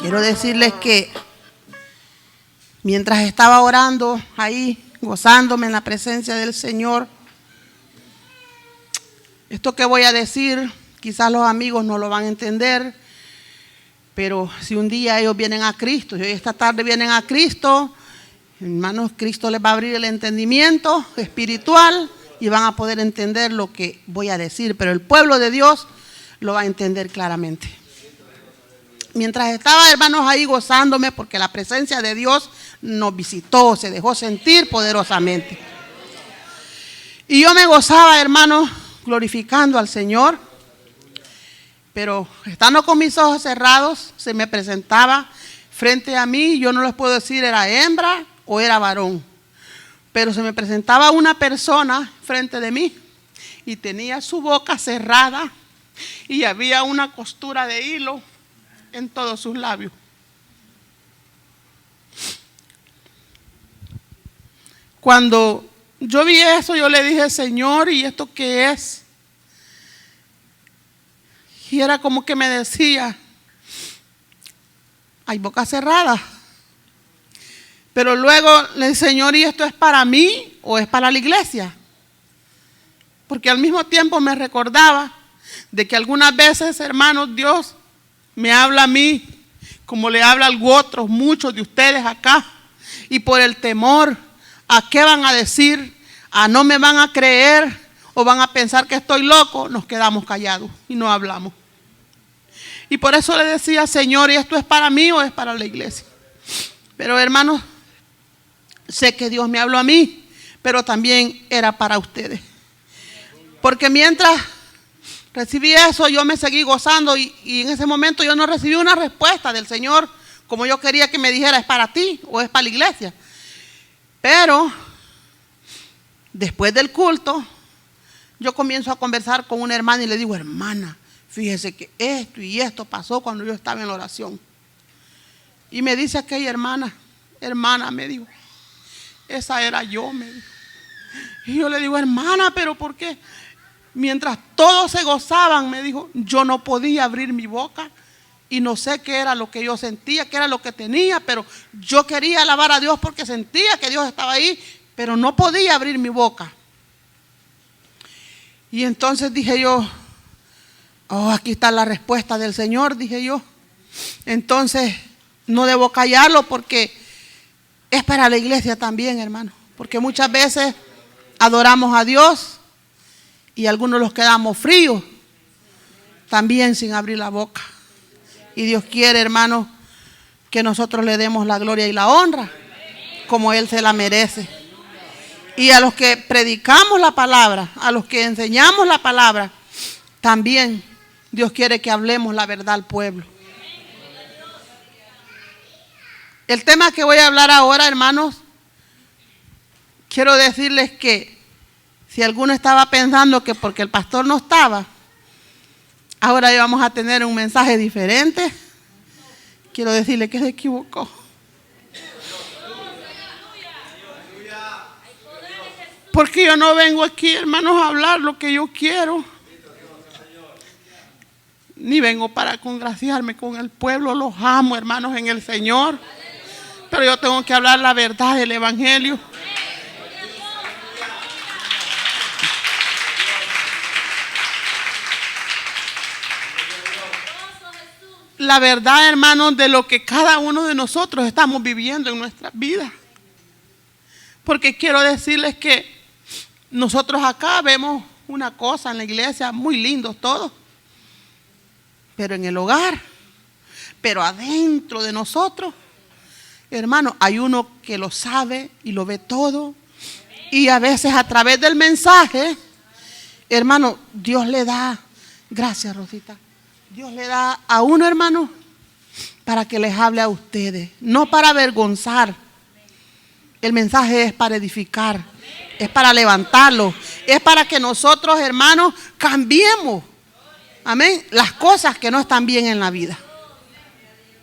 Quiero decirles que mientras estaba orando ahí, gozándome en la presencia del Señor, esto que voy a decir, quizás los amigos no lo van a entender, pero si un día ellos vienen a Cristo, y hoy esta tarde vienen a Cristo, hermanos, Cristo les va a abrir el entendimiento espiritual y van a poder entender lo que voy a decir, pero el pueblo de Dios lo va a entender claramente. Mientras estaba, hermanos, ahí gozándome, porque la presencia de Dios nos visitó, se dejó sentir poderosamente. Y yo me gozaba, hermanos, glorificando al Señor, pero estando con mis ojos cerrados, se me presentaba frente a mí, yo no les puedo decir era hembra o era varón, pero se me presentaba una persona frente de mí y tenía su boca cerrada y había una costura de hilo en todos sus labios. Cuando yo vi eso, yo le dije, Señor, ¿y esto qué es? Y era como que me decía, hay boca cerrada. Pero luego le dije, Señor, ¿y esto es para mí o es para la iglesia? Porque al mismo tiempo me recordaba de que algunas veces, hermanos, Dios me habla a mí, como le habla a otros, muchos de ustedes acá, y por el temor, ¿a qué van a decir? ¿A no me van a creer? ¿O van a pensar que estoy loco? Nos quedamos callados y no hablamos. Y por eso le decía, Señor, ¿y esto es para mí o es para la iglesia? Pero hermanos, sé que Dios me habló a mí, pero también era para ustedes. Porque mientras recibí eso, yo me seguí gozando y en ese momento yo no recibí una respuesta del Señor como yo quería que me dijera, ¿es para ti o es para la iglesia? Pero después del culto, yo comienzo a conversar con una hermana y le digo, hermana, fíjese que esto y esto pasó cuando yo estaba en la oración. Y me dice aquella hermana, me dijo, esa era yo, me dijo. Y yo le digo, hermana, ¿pero por qué? Mientras todos se gozaban, me dijo, yo no podía abrir mi boca y no sé qué era lo que yo sentía, qué era lo que tenía, pero yo quería alabar a Dios porque sentía que Dios estaba ahí, pero no podía abrir mi boca. Y entonces dije yo, oh, aquí está la respuesta del Señor, dije yo. Entonces no debo callarlo porque es para la iglesia también, hermano, porque muchas veces adoramos a Dios y algunos los quedamos fríos, también sin abrir la boca. Y Dios quiere, hermano, que nosotros le demos la gloria y la honra, como Él se la merece. Y a los que predicamos la palabra, a los que enseñamos la palabra, también Dios quiere que hablemos la verdad al pueblo. El tema que voy a hablar ahora, hermanos, quiero decirles que si alguno estaba pensando que porque el pastor no estaba, ahora vamos a tener un mensaje diferente, quiero decirle que se equivocó. Porque yo no vengo aquí, hermanos, a hablar lo que yo quiero. Ni vengo para congraciarme con el pueblo, los amo, hermanos, en el Señor. Pero yo tengo que hablar la verdad del Evangelio. La verdad, hermanos, de lo que cada uno de nosotros estamos viviendo en nuestras vidas. Porque quiero decirles que nosotros acá vemos una cosa en la iglesia, muy lindos todos. Pero en el hogar, pero adentro de nosotros, hermano, hay uno que lo sabe y lo ve todo. Y a veces a través del mensaje, hermano, Dios le da, gracias Rosita, Dios le da a uno, hermano, para que les hable a ustedes, no para avergonzar. El mensaje es para edificar, es para levantarlo, es para que nosotros, hermanos, cambiemos, amén, las cosas que no están bien en la vida.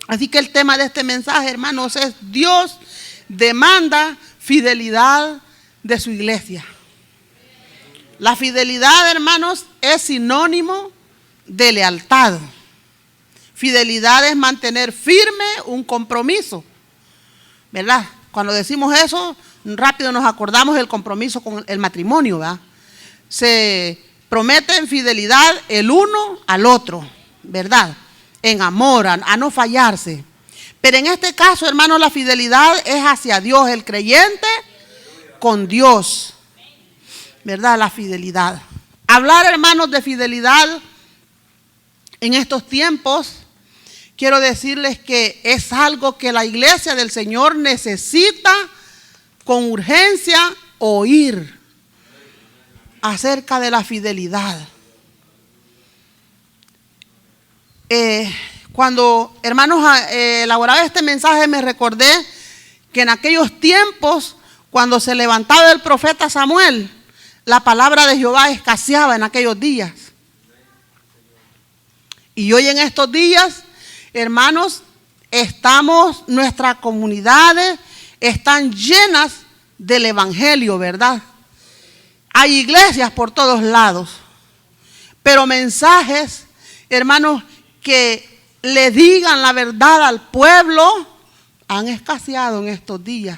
Así que el tema de este mensaje, hermanos, es Dios demanda fidelidad de su iglesia. La fidelidad, hermanos, es sinónimo de lealtad. Fidelidad es mantener firme un compromiso, ¿verdad? Cuando decimos eso, rápido nos acordamos del compromiso con el matrimonio, ¿verdad? Se prometen fidelidad el uno al otro, ¿verdad? En amor, a no fallarse. Pero en este caso, hermanos, la fidelidad es hacia Dios, el creyente con Dios, ¿verdad? La fidelidad. Hablar, hermanos, de fidelidad en estos tiempos, quiero decirles que es algo que la iglesia del Señor necesita con urgencia oír acerca de la fidelidad. Cuando, hermanos, elaboraba este mensaje, me recordé que en aquellos tiempos, cuando se levantaba el profeta Samuel, la palabra de Jehová escaseaba en aquellos días. Y hoy en estos días, hermanos, nuestras comunidades están llenas del evangelio, ¿verdad? Hay iglesias por todos lados, pero mensajes, hermanos, que le digan la verdad al pueblo han escaseado en estos días.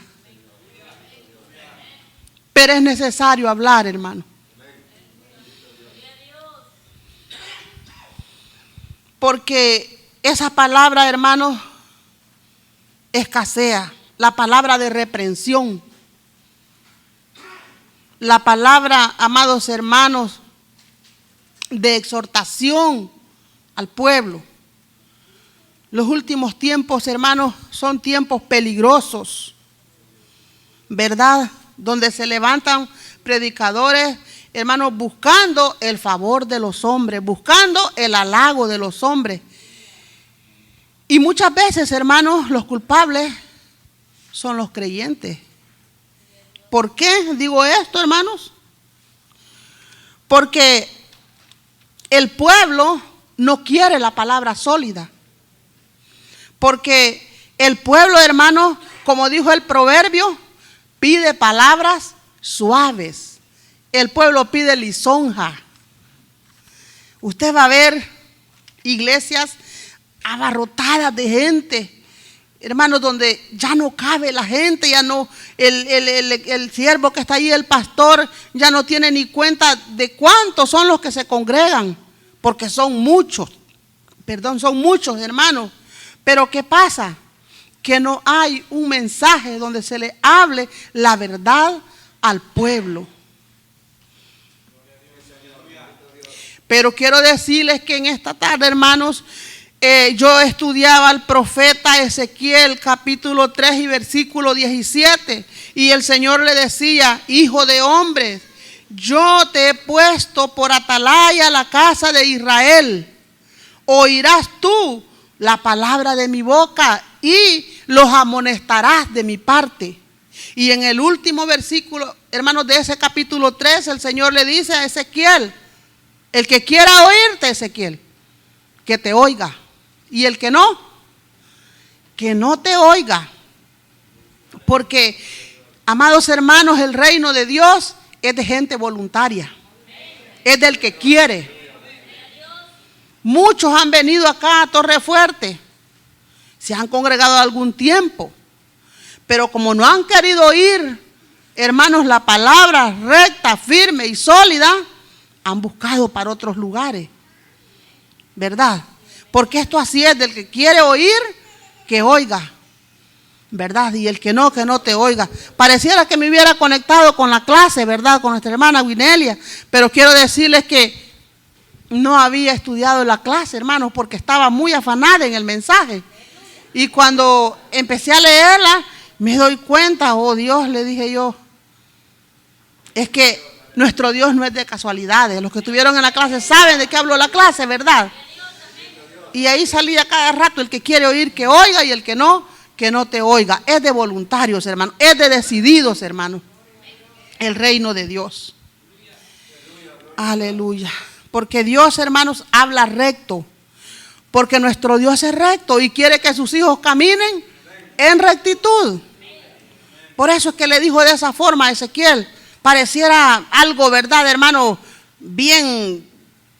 Pero es necesario hablar, hermano. Porque esa palabra, hermanos, escasea. La palabra de reprensión. La palabra, amados hermanos, de exhortación al pueblo. Los últimos tiempos, hermanos, son tiempos peligrosos, ¿verdad? Donde se levantan predicadores, hermanos, buscando el favor de los hombres, buscando el halago de los hombres. Y muchas veces, hermanos, los culpables son los creyentes. ¿Por qué digo esto, hermanos? Porque el pueblo no quiere la palabra sólida. Porque el pueblo, hermanos, como dijo el proverbio, pide palabras suaves. El pueblo pide lisonja. Usted va a ver iglesias abarrotadas de gente, hermanos, donde ya no cabe la gente, ya no, el siervo que está ahí, el pastor, ya no tiene ni cuenta de cuántos son los que se congregan, porque son muchos, hermanos. Pero ¿qué pasa? Que no hay un mensaje donde se le hable la verdad al pueblo. Pero quiero decirles que en esta tarde, hermanos, yo estudiaba al profeta Ezequiel capítulo 3 y versículo 17, y el Señor le decía: hijo de hombre, yo te he puesto por atalaya a la casa de Israel. Oirás tú la palabra de mi boca y los amonestarás de mi parte. Y en el último versículo, hermanos, de ese capítulo 3, el Señor le dice a Ezequiel: el que quiera oírte, Ezequiel, que te oiga. Y el que no te oiga. Porque, amados hermanos, el reino de Dios es de gente voluntaria. Es del que quiere. Muchos han venido acá a Torrefuerte. Se han congregado algún tiempo. Pero como no han querido oír, hermanos, la palabra recta, firme y sólida, han buscado para otros lugares. ¿Verdad? Porque esto así es: del que quiere oír, que oiga, ¿verdad? Y el que no te oiga. Pareciera que me hubiera conectado con la clase, ¿verdad? Con nuestra hermana Winelia. Pero quiero decirles que no había estudiado la clase, hermanos, porque estaba muy afanada en el mensaje. Y cuando empecé a leerla, me doy cuenta: oh Dios, le dije yo, es que nuestro Dios no es de casualidades. Los que estuvieron en la clase saben de qué habló la clase, ¿verdad? Y ahí salía cada rato: el que quiere oír, que oiga, y el que no te oiga. Es de voluntarios, hermanos, es de decididos, hermanos, el reino de Dios. Aleluya. Porque Dios, hermanos, habla recto. Porque nuestro Dios es recto y quiere que sus hijos caminen en rectitud. Por eso es que le dijo de esa forma a Ezequiel. Pareciera algo, ¿verdad, hermano? Bien,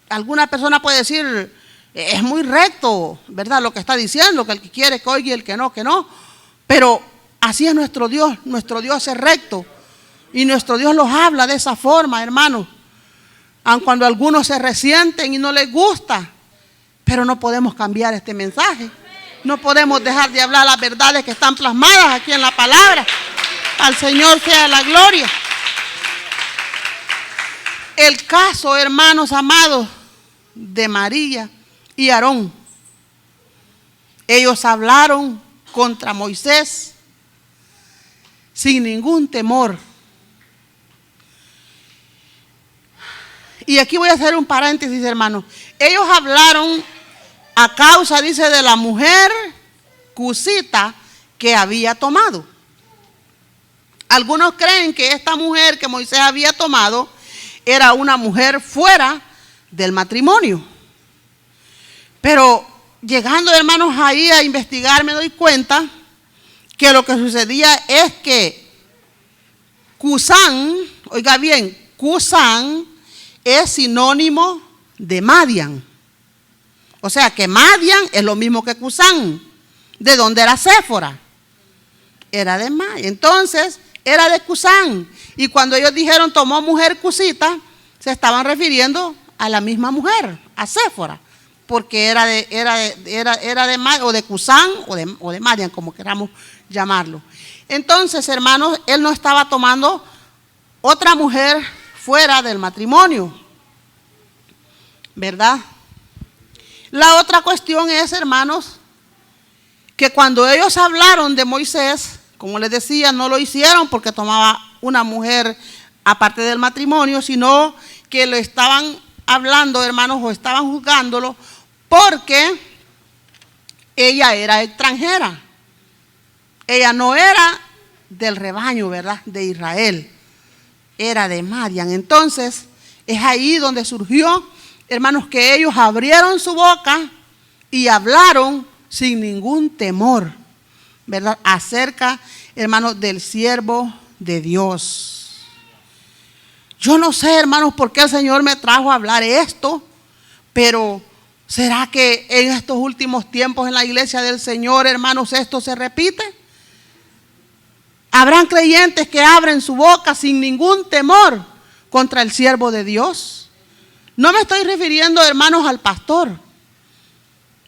alguna persona puede decir Es muy recto, ¿verdad? Lo que está diciendo, que el que quiere que oiga y el que no, que no. Pero así es nuestro Dios es recto. Y nuestro Dios los habla de esa forma, hermanos. Aun cuando algunos se resienten y no les gusta, pero no podemos cambiar este mensaje. No podemos dejar de hablar las verdades que están plasmadas aquí en la palabra. Al Señor sea la gloria. El caso, hermanos amados, de María y Aarón. Ellos hablaron contra Moisés sin ningún temor. Y aquí voy a hacer un paréntesis, hermanos. Ellos hablaron a causa, dice, de la mujer cusita que había tomado. Algunos creen que esta mujer que Moisés había tomado era una mujer fuera del matrimonio. Pero llegando, hermanos, ahí a investigar, me doy cuenta que lo que sucedía es que Cusán, oiga bien, Cusán es sinónimo de Madián. O sea que Madián es lo mismo que Cusán. ¿De dónde era Séfora? Era de Madián. Entonces, era de Cusán. Y cuando ellos dijeron tomó mujer cusita, se estaban refiriendo a la misma mujer, a Séfora. Porque era de Madián, o de Cusán, o de Madián, como queramos llamarlo. Entonces, hermanos, él no estaba tomando otra mujer fuera del matrimonio, ¿verdad? La otra cuestión es, hermanos, que cuando ellos hablaron de Moisés, como les decía, no lo hicieron porque tomaba una mujer aparte del matrimonio, sino que lo estaban hablando, hermanos, o estaban juzgándolo porque ella era extranjera. Ella no era del rebaño, ¿verdad?, de Israel. Era de Madián. Entonces, es ahí donde surgió, hermanos, que ellos abrieron su boca y hablaron sin ningún temor, ¿verdad?, acerca, hermanos, del siervo de Dios. Yo no sé, hermanos, por qué el Señor me trajo a hablar esto, pero ¿será que en estos últimos tiempos en la iglesia del Señor, hermanos, esto se repite? ¿Habrán creyentes que abren su boca sin ningún temor contra el siervo de Dios? No me estoy refiriendo, hermanos, al pastor.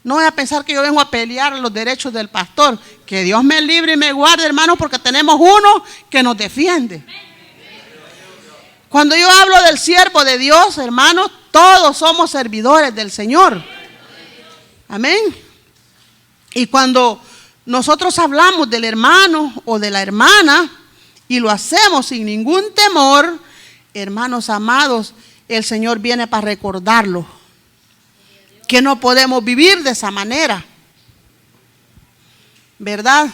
No voy a pensar que yo vengo a pelear los derechos del pastor. Que Dios me libre y me guarde, hermanos, porque tenemos uno que nos defiende. Cuando yo hablo del siervo de Dios, hermanos, todos somos servidores del Señor. Amén. Y cuando nosotros hablamos del hermano o de la hermana y lo hacemos sin ningún temor, hermanos amados, el Señor viene para recordarlo, que no podemos vivir de esa manera, ¿verdad?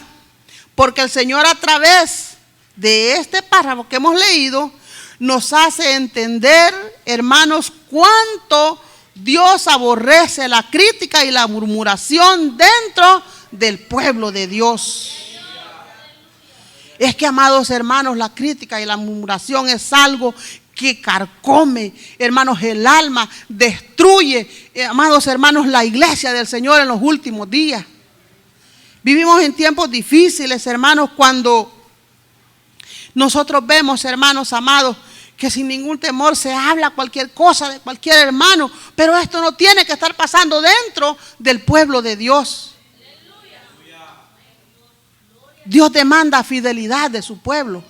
Porque el Señor, a través de este párrafo que hemos leído, nos hace entender, hermanos, cuánto Dios aborrece la crítica y la murmuración dentro del pueblo de Dios. Es que, amados hermanos, la crítica y la murmuración es algo que carcome, hermanos, el alma, destruye, amados hermanos, la iglesia del Señor en los últimos días. Vivimos en tiempos difíciles, hermanos, cuando nosotros vemos, hermanos amados, que sin ningún temor se habla cualquier cosa de cualquier hermano, pero esto no tiene que estar pasando dentro del pueblo de Dios. Dios demanda fidelidad de su pueblo.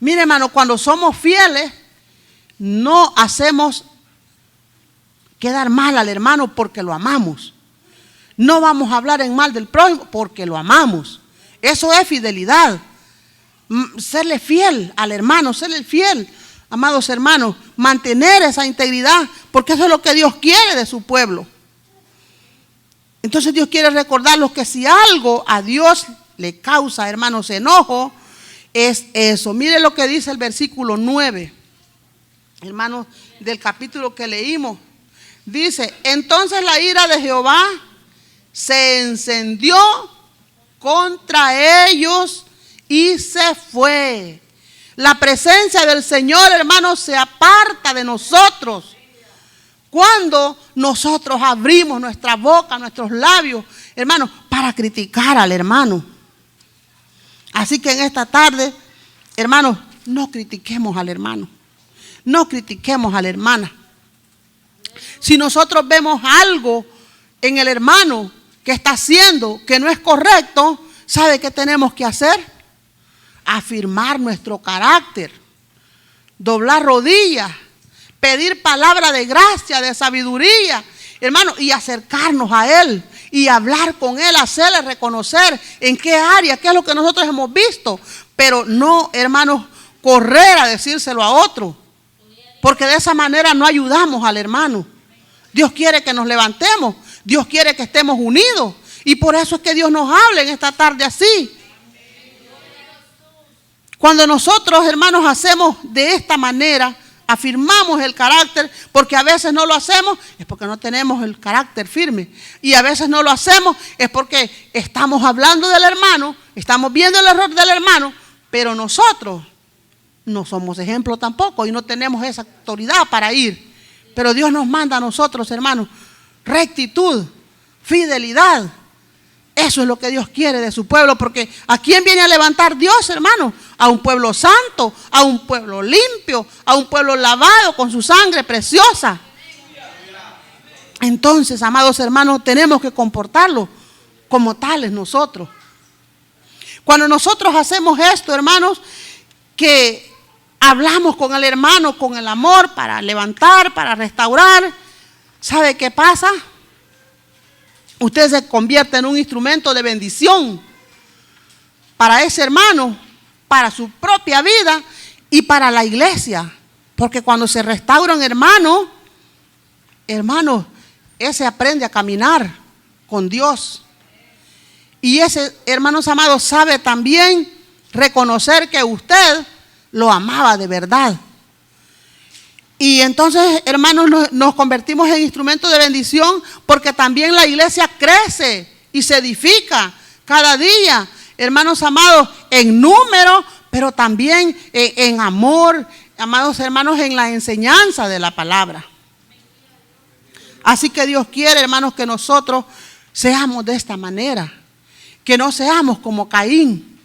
Mire, hermano, cuando somos fieles, no hacemos quedar mal al hermano porque lo amamos. No vamos a hablar en mal del prójimo porque lo amamos. Eso es fidelidad. Serle fiel al hermano, serle fiel, amados hermanos, mantener esa integridad, porque eso es lo que Dios quiere de su pueblo. Entonces Dios quiere recordarlos que si algo a Dios le causa, hermanos, enojo, es eso. Mire lo que dice el versículo 9, hermanos, del capítulo que leímos. Dice: entonces la ira de Jehová se encendió contra ellos y se fue. La presencia del Señor, hermanos, se aparta de nosotros Cuando nosotros abrimos nuestra boca, nuestros labios, hermanos, para criticar al hermano. Así que en esta tarde, hermanos, no critiquemos al hermano. No critiquemos a la hermana. Si nosotros vemos algo en el hermano que está haciendo que no es correcto, ¿sabe qué tenemos que hacer? Afirmar nuestro carácter, doblar rodillas, pedir palabra de gracia, de sabiduría, hermano, y acercarnos a Él y hablar con Él, hacerle reconocer en qué área, qué es lo que nosotros hemos visto, pero no, hermanos, correr a decírselo a otro, porque de esa manera no ayudamos al hermano. Dios quiere que nos levantemos, Dios quiere que estemos unidos, y por eso es que Dios nos habla en esta tarde así. Cuando nosotros, hermanos, hacemos de esta manera, afirmamos el carácter, porque a veces no lo hacemos, es porque no tenemos el carácter firme. Y a veces no lo hacemos, es porque estamos hablando del hermano, estamos viendo el error del hermano, pero nosotros no somos ejemplo tampoco y no tenemos esa autoridad para ir. Pero Dios nos manda a nosotros, hermanos, rectitud, fidelidad. Eso es lo que Dios quiere de su pueblo, porque ¿a quién viene a levantar Dios, hermano? A un pueblo santo, a un pueblo limpio, a un pueblo lavado con su sangre preciosa. Entonces, amados hermanos, tenemos que comportarlo como tales nosotros. Cuando nosotros hacemos esto, hermanos, que hablamos con el hermano con el amor para levantar, para restaurar, ¿sabe qué pasa? Usted se convierte en un instrumento de bendición para ese hermano, para su propia vida y para la iglesia. Porque cuando se restaura un hermano, ese aprende a caminar con Dios. Y ese, hermanos amados, sabe también reconocer que usted lo amaba de verdad. Y entonces, hermanos, nos convertimos en instrumentos de bendición, porque también la iglesia crece y se edifica cada día, hermanos amados, en número, pero también en amor, amados hermanos, en la enseñanza de la palabra. Así que Dios quiere, hermanos, que nosotros seamos de esta manera, que no seamos como Caín.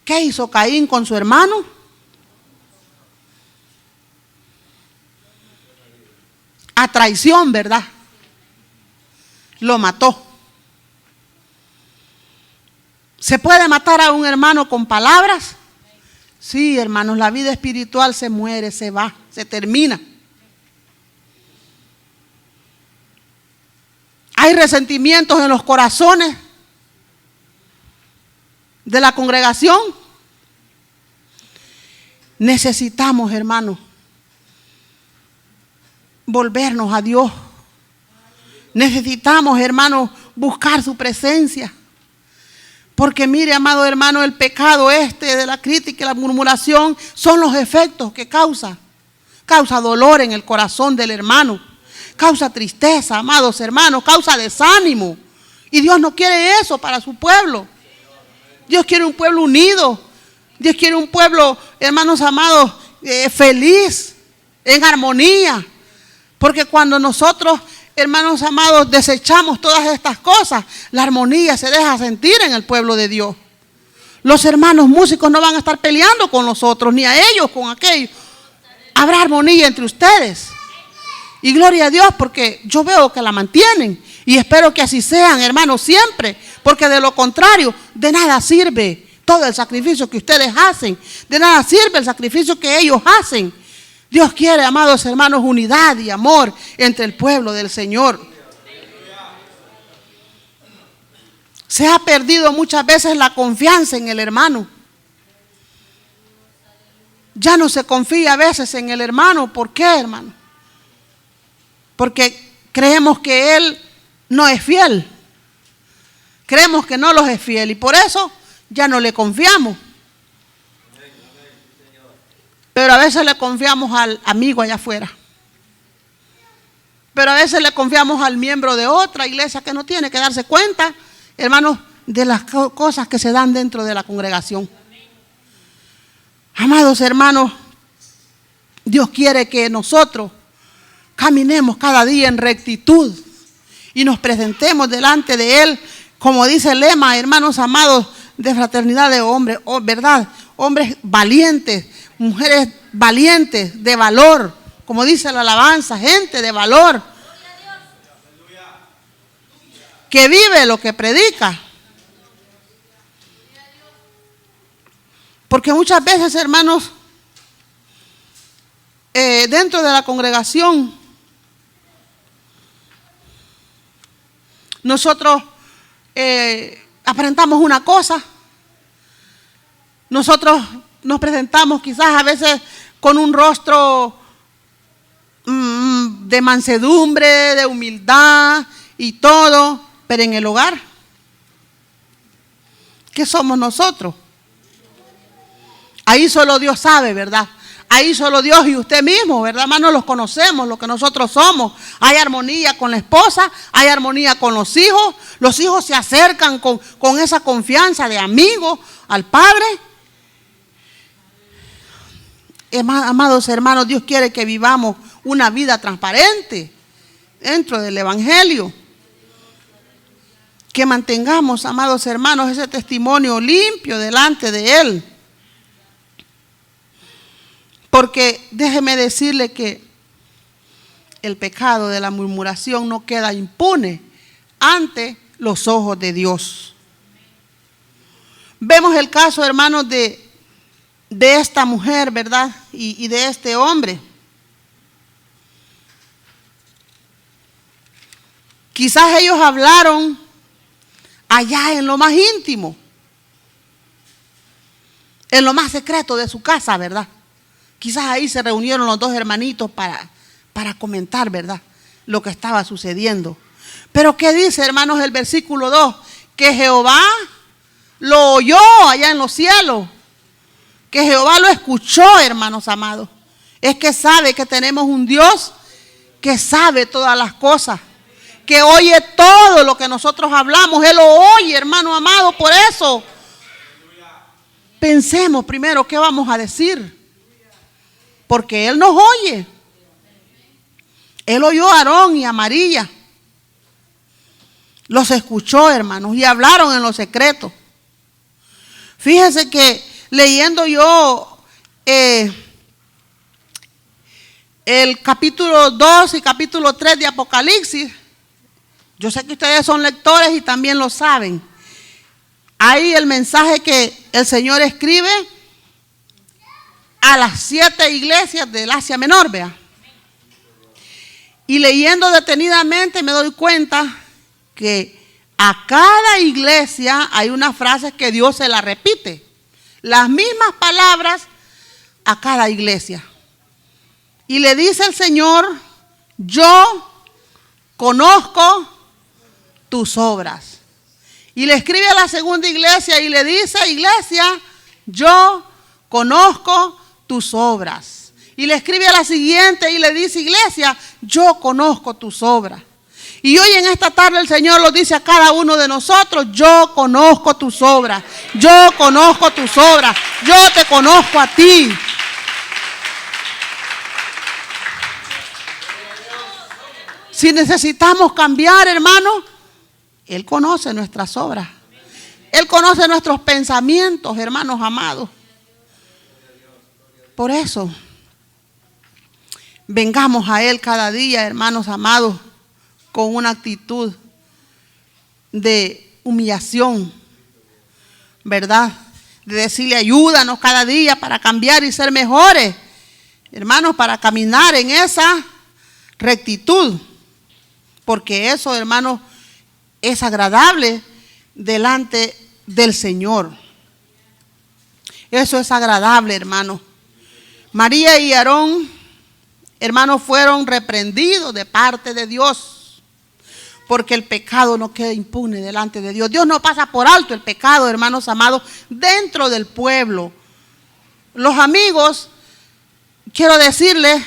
¿Qué hizo Caín con su hermano? A traición, ¿verdad? Lo mató. ¿Se puede matar a un hermano con palabras? Sí, hermanos, la vida espiritual se muere, se va, se termina. Hay resentimientos en los corazones de la congregación. Necesitamos, hermanos, volvernos a Dios. Necesitamos, hermanos, buscar su presencia. Porque mire, amado hermano, el pecado de la crítica y la murmuración son los efectos que causa. Causa dolor en el corazón del hermano. Causa tristeza, amados hermanos. Causa desánimo. Y Dios no quiere eso para su pueblo. Dios quiere un pueblo unido. Dios quiere un pueblo, hermanos amados, feliz, en armonía. Porque cuando nosotros, hermanos amados, desechamos todas estas cosas, la armonía se deja sentir en el pueblo de Dios. Los hermanos músicos no van a estar peleando con nosotros, ni a ellos con aquellos. Habrá armonía entre ustedes. Y gloria a Dios, porque yo veo que la mantienen. Y espero que así sean, hermanos, siempre. Porque de lo contrario, de nada sirve todo el sacrificio que ustedes hacen. De nada sirve el sacrificio que ellos hacen. Dios quiere, amados hermanos, unidad y amor entre el pueblo del Señor. Se ha perdido muchas veces la confianza en el hermano. Ya no se confía a veces en el hermano. ¿Por qué, hermano? Porque creemos que él no es fiel. Creemos que no los es fiel y por eso ya no le confiamos. Pero a veces le confiamos al amigo allá afuera. Pero a veces le confiamos al miembro de otra iglesia que no tiene que darse cuenta, hermanos, de las cosas que se dan dentro de la congregación. Amados hermanos, Dios quiere que nosotros caminemos cada día en rectitud y nos presentemos delante de Él, como dice el lema, hermanos amados, de fraternidad de hombres, ¿verdad? Hombres valientes, mujeres valientes, de valor, como dice la alabanza, gente de valor, que vive lo que predica. Porque muchas veces, hermanos, dentro de la congregación, nosotros aparentamos una cosa, nosotros nos presentamos quizás a veces con un rostro de mansedumbre, de humildad y todo, pero en el hogar, ¿qué somos nosotros? Ahí solo Dios sabe, ¿verdad? Ahí solo Dios y usted mismo, ¿verdad, hermano? Los conocemos, lo que nosotros somos. Hay armonía con la esposa, hay armonía con los hijos se acercan con esa confianza de amigo al Padre. Amados hermanos, Dios quiere que vivamos una vida transparente dentro del Evangelio. Que mantengamos, amados hermanos, ese testimonio limpio delante de Él. Porque déjeme decirle que el pecado de la murmuración no queda impune ante los ojos de Dios. Vemos el caso, hermanos, de esta mujer, ¿verdad? Y de este hombre. Quizás ellos hablaron allá en lo más íntimo, en lo más secreto de su casa, ¿verdad? Quizás ahí se reunieron los dos hermanitos para comentar, ¿verdad?, lo que estaba sucediendo. Pero ¿qué dice, hermanos, el versículo 2? Que Jehová lo oyó allá en los cielos. Que Jehová lo escuchó, hermanos amados. Es que sabe que tenemos un Dios que sabe todas las cosas, que oye todo lo que nosotros hablamos. Él lo oye, hermano amado. Por eso, pensemos primero qué vamos a decir. Porque Él nos oye. Él oyó a Aarón y a María. Los escuchó, hermanos, y hablaron en lo secreto. Fíjense que leyendo yo el capítulo 2 y capítulo 3 de Apocalipsis, yo sé que ustedes son lectores y también lo saben. Ahí el mensaje que el Señor escribe a las 7 iglesias del Asia Menor, vea. Y leyendo detenidamente me doy cuenta que a cada iglesia hay una frase que Dios se la repite. Las mismas palabras a cada iglesia. Y le dice el Señor: yo conozco tus obras. Y le escribe a la segunda iglesia y le dice: iglesia, yo conozco tus obras. Y le escribe a la siguiente y le dice: iglesia, yo conozco tus obras. Y hoy en esta tarde el Señor lo dice a cada uno de nosotros: yo conozco tus obras, yo conozco tus obras, yo te conozco a ti. Si necesitamos cambiar, hermano, Él conoce nuestras obras. Él conoce nuestros pensamientos, hermanos amados. Por eso, vengamos a Él cada día, hermanos amados, con una actitud de humillación, ¿verdad? De decirle: ayúdanos cada día para cambiar y ser mejores, hermanos, para caminar en esa rectitud. Porque eso, hermanos, es agradable delante del Señor. Eso es agradable, hermanos. María y Aarón, hermanos, fueron reprendidos de parte de Dios, porque el pecado no queda impune delante de Dios. Dios no pasa por alto el pecado, hermanos amados, dentro del pueblo. Los amigos, quiero decirles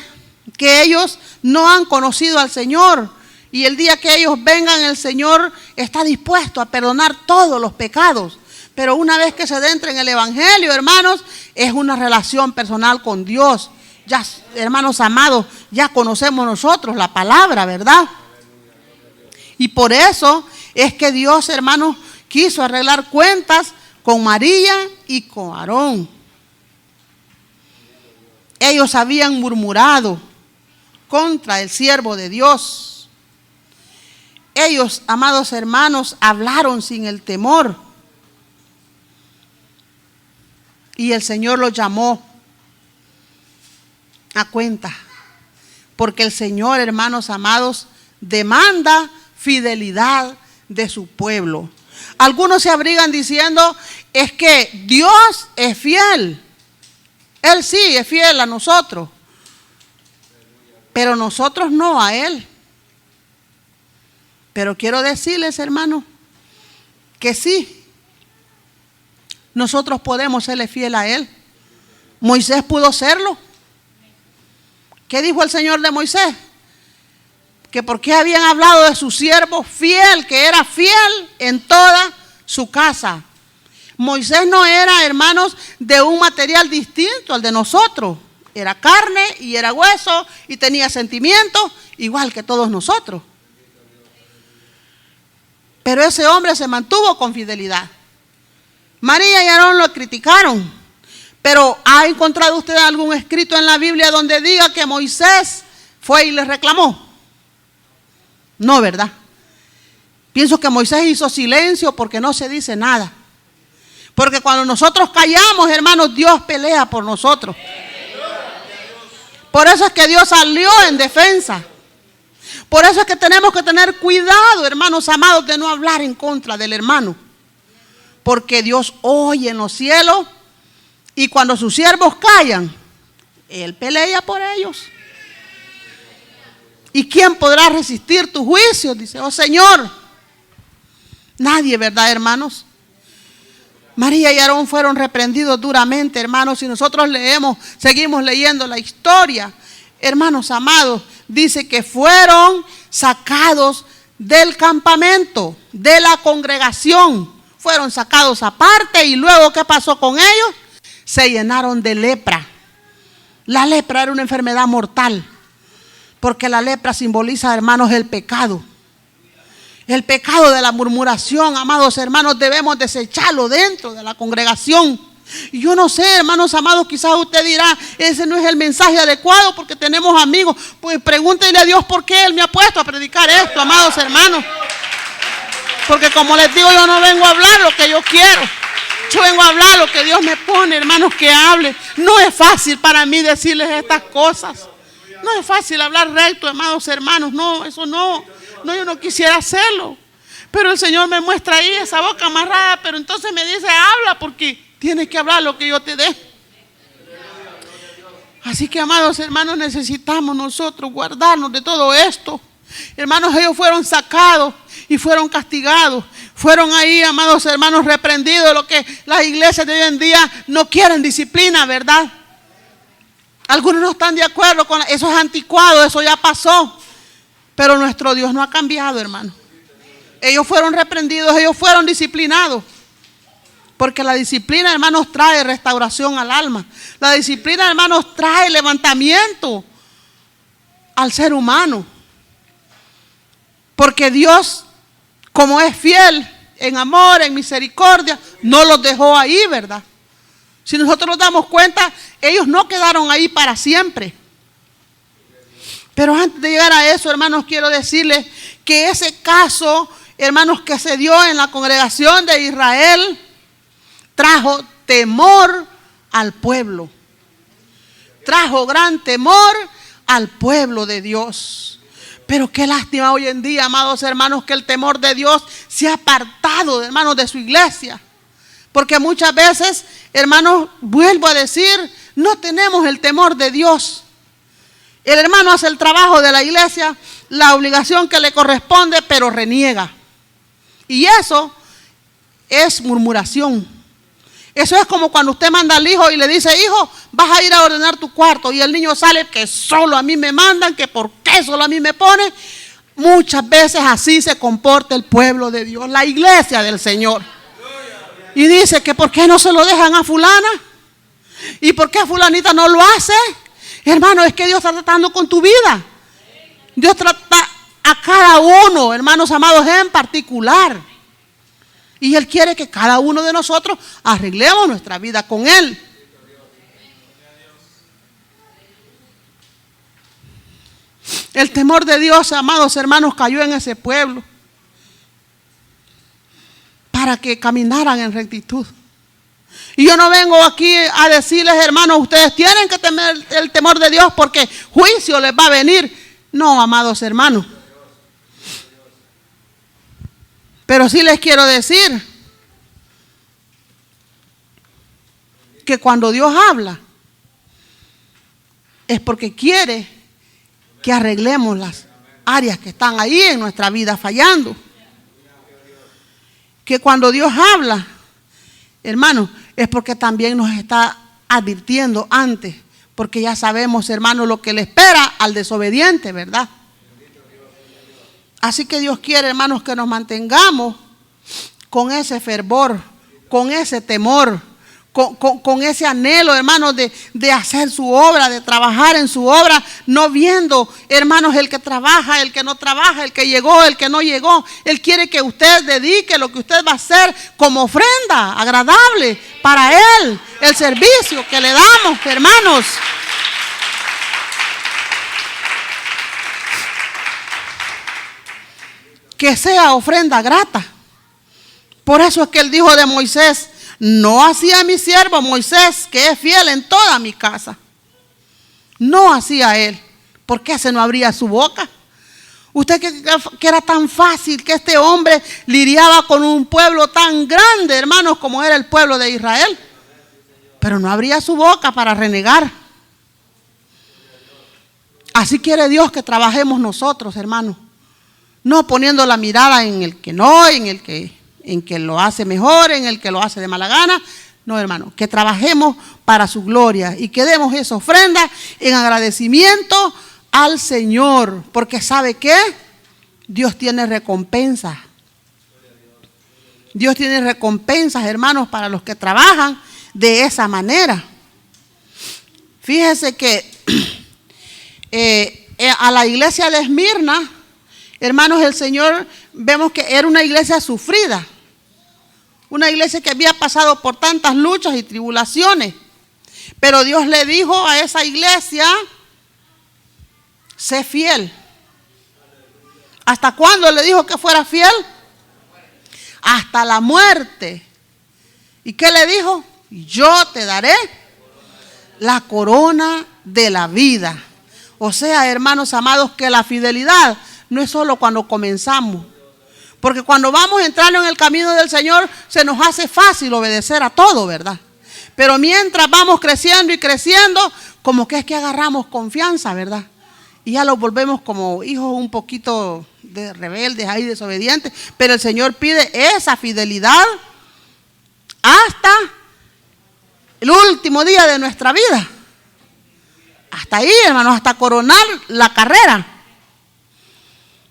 que ellos no han conocido al Señor, y el día que ellos vengan, el Señor está dispuesto a perdonar todos los pecados. Pero una vez que se adentra en el Evangelio, hermanos, es una relación personal con Dios. Ya, hermanos amados, ya conocemos nosotros la palabra, ¿verdad? Y por eso es que Dios, hermanos, quiso arreglar cuentas con María y con Aarón. Ellos habían murmurado contra el siervo de Dios. Ellos, amados hermanos, hablaron sin el temor. Y el Señor los llamó a cuenta. Porque el Señor, hermanos amados, demanda fidelidad de su pueblo. Algunos se abrigan diciendo, es que Dios es fiel. Él sí es fiel a nosotros, pero nosotros no a Él. Pero quiero decirles, hermanos, que sí, nosotros podemos serle fiel a Él. Moisés pudo serlo. ¿Qué dijo el Señor de Moisés? Que porque habían hablado de su siervo fiel, que era fiel en toda su casa. Moisés no era, hermanos, de un material distinto al de nosotros. Era carne y era hueso y tenía sentimientos igual que todos nosotros. Pero ese hombre se mantuvo con fidelidad. María y Aarón lo criticaron. Pero ¿ha encontrado usted algún escrito en la Biblia donde diga que Moisés fue y les reclamó? No, ¿verdad? Pienso que Moisés hizo silencio porque no se dice nada. Porque cuando nosotros callamos, hermanos, Dios pelea por nosotros. Por eso es que Dios salió en defensa. Por eso es que tenemos que tener cuidado, hermanos amados, de no hablar en contra del hermano. Porque Dios oye en los cielos y cuando sus siervos callan, Él pelea por ellos. ¿Y quién podrá resistir tu juicio? Dice, oh Señor. Nadie, ¿verdad, hermanos? María y Aarón fueron reprendidos duramente, hermanos. Si nosotros seguimos leyendo la historia, hermanos amados, dice que fueron sacados del campamento, de la congregación. Fueron sacados aparte y luego, ¿qué pasó con ellos? Se llenaron de lepra. La lepra era una enfermedad mortal, porque la lepra simboliza, hermanos, el pecado. El pecado de la murmuración, amados hermanos, debemos desecharlo dentro de la congregación. Y yo no sé, hermanos amados, quizás usted dirá, ese no es el mensaje adecuado porque tenemos amigos. Pues pregúntenle a Dios por qué Él me ha puesto a predicar esto, amados hermanos. Porque como les digo, yo no vengo a hablar lo que yo quiero. Yo vengo a hablar lo que Dios me pone, hermanos, que hable. No es fácil para mí decirles estas cosas. No es fácil hablar recto, amados hermanos. No, eso no. No, yo no quisiera hacerlo. Pero el Señor me muestra ahí esa boca amarrada. Pero entonces me dice, habla porque tienes que hablar lo que yo te dé. Así que, amados hermanos, necesitamos nosotros guardarnos de todo esto. Hermanos, ellos fueron sacados y fueron castigados. Fueron ahí, amados hermanos, reprendidos. Lo que las iglesias de hoy en día no quieren disciplina, ¿verdad? Algunos no están de acuerdo con eso, es anticuado, eso ya pasó. Pero nuestro Dios no ha cambiado, hermano. Ellos fueron reprendidos, ellos fueron disciplinados. Porque la disciplina, hermanos, trae restauración al alma. La disciplina, hermanos, trae levantamiento al ser humano. Porque Dios, como es fiel en amor, en misericordia, no los dejó ahí, ¿verdad? Si nosotros nos damos cuenta, ellos no quedaron ahí para siempre. Pero antes de llegar a eso, hermanos, quiero decirles que ese caso, hermanos, que se dio en la congregación de Israel, trajo temor al pueblo. Trajo gran temor al pueblo de Dios. Pero qué lástima hoy en día, amados hermanos, que el temor de Dios se ha apartado, hermanos, de su iglesia. Porque muchas veces, hermanos, vuelvo a decir, no tenemos el temor de Dios. El hermano hace el trabajo de la iglesia, la obligación que le corresponde, pero reniega. Y eso es murmuración. Eso es como cuando usted manda al hijo y le dice, hijo, vas a ir a ordenar tu cuarto. Y el niño sale, que solo a mí me mandan, que por qué solo a mí me ponen. Muchas veces así se comporta el pueblo de Dios, la iglesia del Señor. Y dice que por qué no se lo dejan a fulana. ¿Y por qué fulanita no lo hace? Hermano, es que Dios está tratando con tu vida. Dios trata a cada uno, hermanos amados, en particular. Y Él quiere que cada uno de nosotros arreglemos nuestra vida con Él. El temor de Dios, amados hermanos, cayó en ese pueblo para que caminaran en rectitud. Y yo no vengo aquí a decirles, hermanos, ustedes tienen que temer el temor de Dios porque juicio les va a venir. No, amados hermanos. Pero sí les quiero decir que cuando Dios habla es porque quiere que arreglemos las áreas que están ahí en nuestra vida fallando. Que cuando Dios habla, hermanos, es porque también nos está advirtiendo antes, porque ya sabemos, hermanos, lo que le espera al desobediente, ¿verdad? Así que Dios quiere, hermanos, que nos mantengamos con ese fervor, con ese temor, con ese anhelo, hermanos, de hacer su obra, de trabajar en su obra, no viendo, hermanos, el que trabaja, el que no trabaja, el que llegó, el que no llegó. Él quiere que usted dedique lo que usted va a hacer como ofrenda agradable para Él, el servicio que le damos, hermanos. Que sea ofrenda grata. Por eso es que Él dijo de Moisés: no hacía mi siervo Moisés, que es fiel en toda mi casa. No hacía él. ¿Por qué se no abría su boca? Usted que era tan fácil que este hombre lidiaba con un pueblo tan grande, hermanos, como era el pueblo de Israel. Pero no abría su boca para renegar. Así quiere Dios que trabajemos nosotros, hermanos. No poniendo la mirada en el que no, en que lo hace mejor, en el que lo hace de mala gana. No, hermano, que trabajemos para su gloria y que demos esa ofrenda en agradecimiento al Señor, porque ¿sabe qué? Dios tiene recompensas. Dios tiene recompensas, hermanos, para los que trabajan de esa manera. Fíjese que a la iglesia de Esmirna, hermanos, el Señor, vemos que era una iglesia sufrida. Una iglesia que había pasado por tantas luchas y tribulaciones. Pero Dios le dijo a esa iglesia: sé fiel. ¿Hasta cuándo le dijo que fuera fiel? Hasta la muerte. ¿Y qué le dijo? Yo te daré la corona de la vida. O sea, hermanos amados, que la fidelidad no es solo cuando comenzamos. Porque cuando vamos entrando en el camino del Señor, se nos hace fácil obedecer a todo, ¿verdad? Pero mientras vamos creciendo y creciendo, como que es que agarramos confianza, ¿verdad? Y ya los volvemos como hijos un poquito de rebeldes, ahí desobedientes. Pero el Señor pide esa fidelidad hasta el último día de nuestra vida. Hasta ahí, hermanos, hasta coronar la carrera.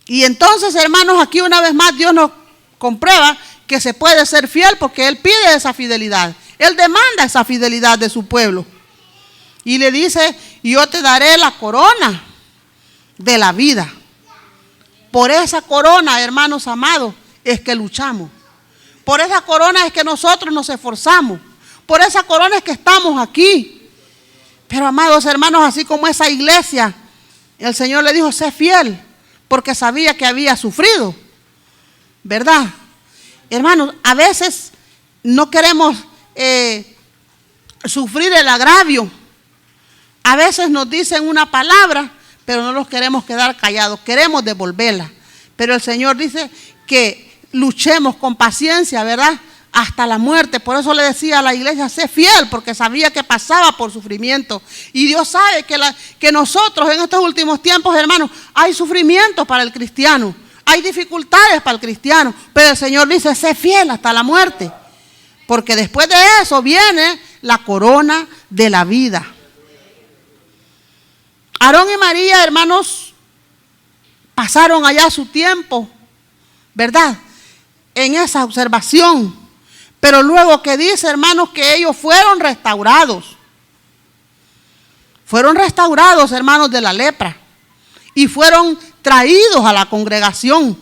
Y entonces, hermanos, aquí una vez más Dios nos comprueba que se puede ser fiel porque Él pide esa fidelidad. Él demanda esa fidelidad de su pueblo. Y le dice: yo te daré la corona de la vida. Por esa corona, hermanos amados, es que luchamos. Por esa corona es que nosotros nos esforzamos. Por esa corona es que estamos aquí. Pero, amados hermanos, así como esa iglesia, el Señor le dijo: sé fiel. Porque sabía que había sufrido, ¿verdad? Hermanos, a veces no queremos sufrir el agravio. A veces nos dicen una palabra, pero no los queremos quedar callados. Queremos devolverla. Pero el Señor dice que luchemos con paciencia, ¿verdad? Hasta la muerte. Por eso le decía a la iglesia: sé fiel, porque sabía que pasaba por sufrimiento. Y Dios sabe que nosotros en estos últimos tiempos, hermanos, hay sufrimiento para el cristiano, hay dificultades para el cristiano, pero el Señor dice: sé fiel hasta la muerte, porque después de eso viene la corona de la vida. Aarón y María, hermanos, pasaron allá su tiempo, ¿verdad?, en esa observación. Pero luego que dice, hermanos, que ellos fueron restaurados. fueron restaurados, hermanos, de la lepra y fueron traídos a la congregación.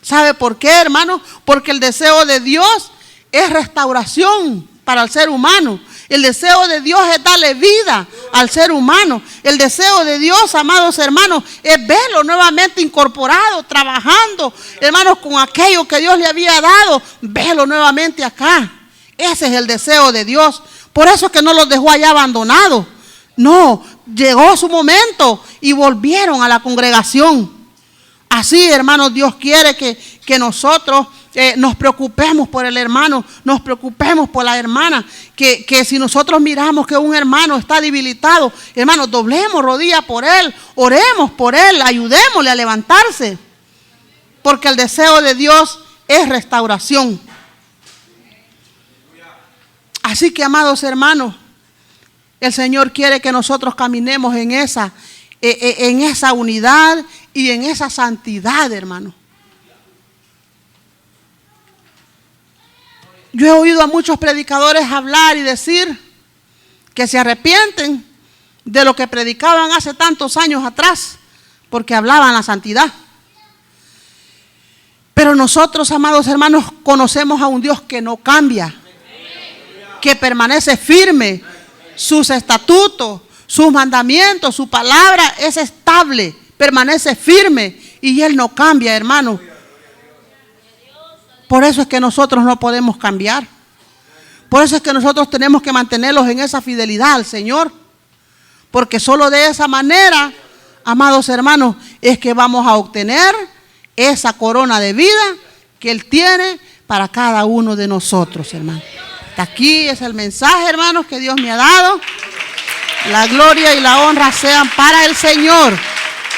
¿Sabe por qué, hermanos? Porque el deseo de Dios es restauración para el ser humano. El deseo de Dios es darle vida al ser humano. El deseo de Dios, amados hermanos, es verlo nuevamente incorporado, trabajando, hermanos, con aquello que Dios le había dado, verlo nuevamente acá. Ese es el deseo de Dios. Por eso es que no los dejó allá abandonados. No, llegó su momento y volvieron a la congregación. Así, hermanos, Dios quiere que nosotros nos preocupemos por el hermano, nos preocupemos por la hermana, que si nosotros miramos que un hermano está debilitado, hermanos, doblemos rodillas por él, oremos por él, ayudémosle a levantarse, porque el deseo de Dios es restauración. Así que, amados hermanos, el Señor quiere que nosotros caminemos en esa unidad y en esa santidad, hermano. Yo he oído a muchos predicadores hablar y decir que se arrepienten de lo que predicaban hace tantos años atrás, porque hablaban la santidad. Pero nosotros, amados hermanos, conocemos a un Dios que no cambia, que permanece firme. Sus estatutos, sus mandamientos, su palabra es estable, permanece firme y Él no cambia, hermano. Por eso es que nosotros no podemos cambiar. Por eso es que nosotros tenemos que mantenerlos en esa fidelidad al Señor. Porque solo de esa manera, amados hermanos, es que vamos a obtener esa corona de vida que Él tiene para cada uno de nosotros, hermanos. Hasta aquí es el mensaje, hermanos, que Dios me ha dado. La gloria y la honra sean para el Señor.